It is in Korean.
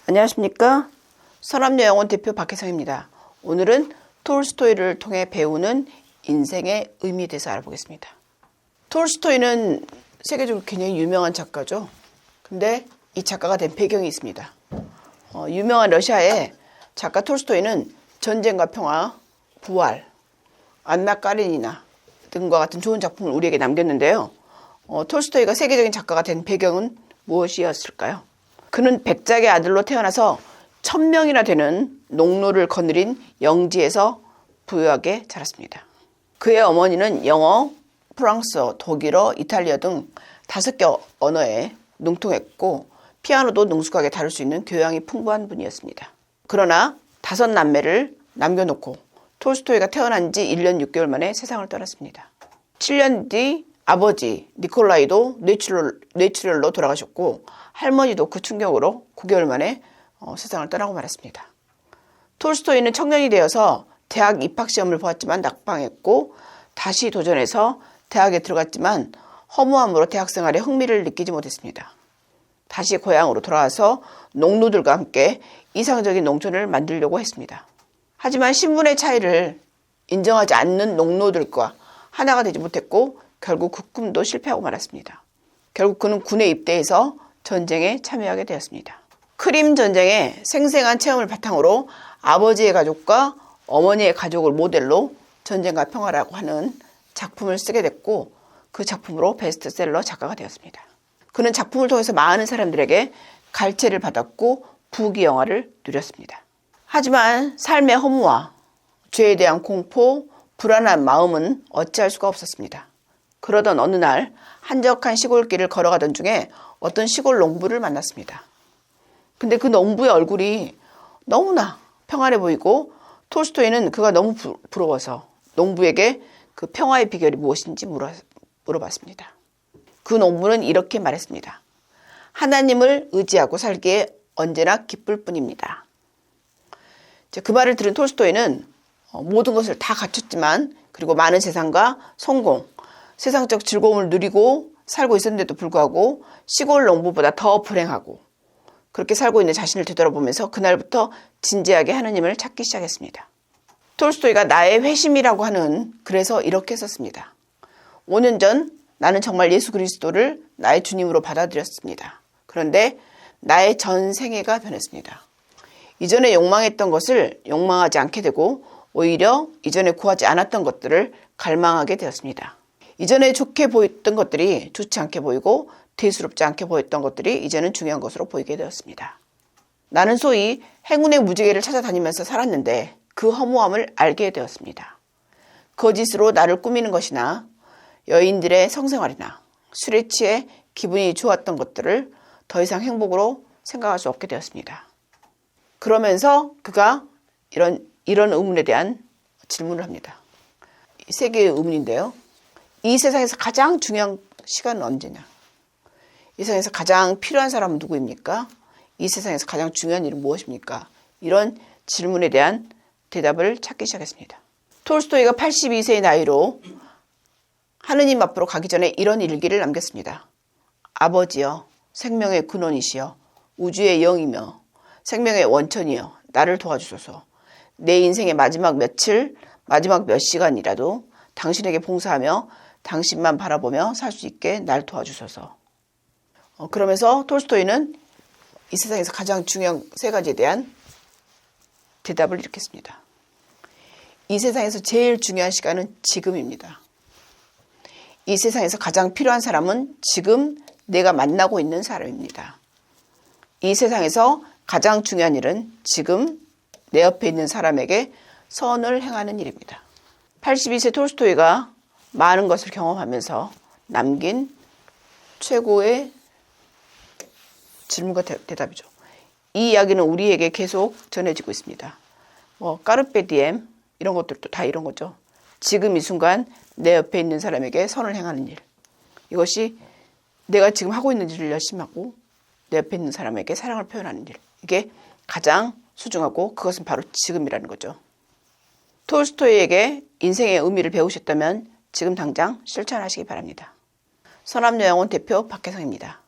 안녕하십니까? 서남여행원 대표 박혜성입니다. 오늘은 톨스토이를 통해 배우는 인생의 의미에 대해서 알아보겠습니다. 톨스토이는 세계적으로 굉장히 유명한 작가죠. 근데 이 작가가 된 배경이 있습니다. 유명한 러시아의 작가 톨스토이는 전쟁과 평화, 부활, 안나 까레니나 등과 같은 좋은 작품을 우리에게 남겼는데요. 톨스토이가 세계적인 작가가 된 배경은 무엇이었을까요? 그는 백작의 아들로 태어나서 1000명이나 되는 농노를 거느린 영지에서 부유하게 자랐습니다. 그의 어머니는 영어, 프랑스어, 독일어, 이탈리아 등 5개 언어에 능통했고 피아노도 능숙하게 다룰 수 있는 교양이 풍부한 분이었습니다. 그러나 5 남매를 남겨놓고 톨스토이가 태어난 지 1년 6개월 만에 세상을 떠났습니다. 7년 뒤 아버지 니콜라이도 뇌출혈로 돌아가셨고 할머니도 그 충격으로 9개월 만에 세상을 떠나고 말았습니다. 톨스토이는 청년이 되어서 대학 입학시험을 보았지만 낙방했고 다시 도전해서 대학에 들어갔지만 허무함으로 대학생활에 흥미를 느끼지 못했습니다. 다시 고향으로 돌아와서 농노들과 함께 이상적인 농촌을 만들려고 했습니다. 하지만 신분의 차이를 인정하지 않는 농노들과 하나가 되지 못했고 결국 그 꿈도 실패하고 말았습니다. 결국 그는 군에 입대해서 전쟁에 참여하게 되었습니다. 크림 전쟁의 생생한 체험을 바탕으로 아버지의 가족과 어머니의 가족을 모델로 전쟁과 평화라고 하는 작품을 쓰게 됐고 그 작품으로 베스트셀러 작가가 되었습니다. 그는 작품을 통해서 많은 사람들에게 갈채를 받았고 부귀영화를 누렸습니다. 하지만 삶의 허무와 죄에 대한 공포, 불안한 마음은 어찌할 수가 없었습니다. 그러던 어느 날 한적한 시골길을 걸어가던 중에 어떤 시골 농부를 만났습니다. 근데 그 농부의 얼굴이 너무나 평안해 보이고 톨스토이는 그가 너무 부러워서 농부에게 그 평화의 비결이 무엇인지 물어봤습니다. 그 농부는 이렇게 말했습니다. 하나님을 의지하고 살기에 언제나 기쁠 뿐입니다. 그 말을 들은 톨스토이는 모든 것을 다 갖췄지만 그리고 많은 재산과 성공, 세상적 즐거움을 누리고 살고 있었는데도 불구하고 시골 농부보다 더 불행하고 그렇게 살고 있는 자신을 되돌아보면서 그날부터 진지하게 하느님을 찾기 시작했습니다. 톨스토이가 나의 회심이라고 하는 글에서 이렇게 썼습니다. 5년 전 나는 정말 예수 그리스도를 나의 주님으로 받아들였습니다. 그런데 나의 전 생애가 변했습니다. 이전에 욕망했던 것을 욕망하지 않게 되고 오히려 이전에 구하지 않았던 것들을 갈망하게 되었습니다. 이전에 좋게 보였던 것들이 좋지 않게 보이고 대수롭지 않게 보였던 것들이 이제는 중요한 것으로 보이게 되었습니다. 나는 소위 행운의 무지개를 찾아다니면서 살았는데 그 허무함을 알게 되었습니다. 거짓으로 나를 꾸미는 것이나 여인들의 성생활이나 술에 취해 기분이 좋았던 것들을 더 이상 행복으로 생각할 수 없게 되었습니다. 그러면서 그가 이런 의문에 대한 질문을 합니다. 세 개의 의문인데요. 이 세상에서 가장 중요한 시간은 언제냐? 이 세상에서 가장 필요한 사람은 누구입니까? 이 세상에서 가장 중요한 일은 무엇입니까? 이런 질문에 대한 대답을 찾기 시작했습니다. 톨스토이가 82세의 나이로 하느님 앞으로 가기 전에 이런 일기를 남겼습니다. 아버지여, 생명의 근원이시여, 우주의 영이며 생명의 원천이여, 나를 도와주소서. 내 인생의 마지막 며칠, 마지막 몇 시간이라도 당신에게 봉사하며 당신만 바라보며 살 수 있게 날 도와주소서. 그러면서 톨스토이는 이 세상에서 가장 중요한 3가지에 대한 대답을 이렇게 했습니다. 이 세상에서 제일 중요한 시간은 지금입니다. 이 세상에서 가장 필요한 사람은 지금 내가 만나고 있는 사람입니다. 이 세상에서 가장 중요한 일은 지금 내 옆에 있는 사람에게 선을 행하는 일입니다. 82세 톨스토이가 많은 것을 경험하면서 남긴 최고의 질문과 대답이죠. 이 이야기는 우리에게 계속 전해지고 있습니다. 까르페 디엠 이런 것들도 다 이런 거죠. 지금 이 순간 내 옆에 있는 사람에게 선을 행하는 일. 이것이 내가 지금 하고 있는 일을 열심히 하고 내 옆에 있는 사람에게 사랑을 표현하는 일. 이게 가장 소중하고 그것은 바로 지금이라는 거죠. 톨스토이에게 인생의 의미를 배우셨다면 지금 당장 실천하시기 바랍니다. 서남여행원 대표 박혜성입니다.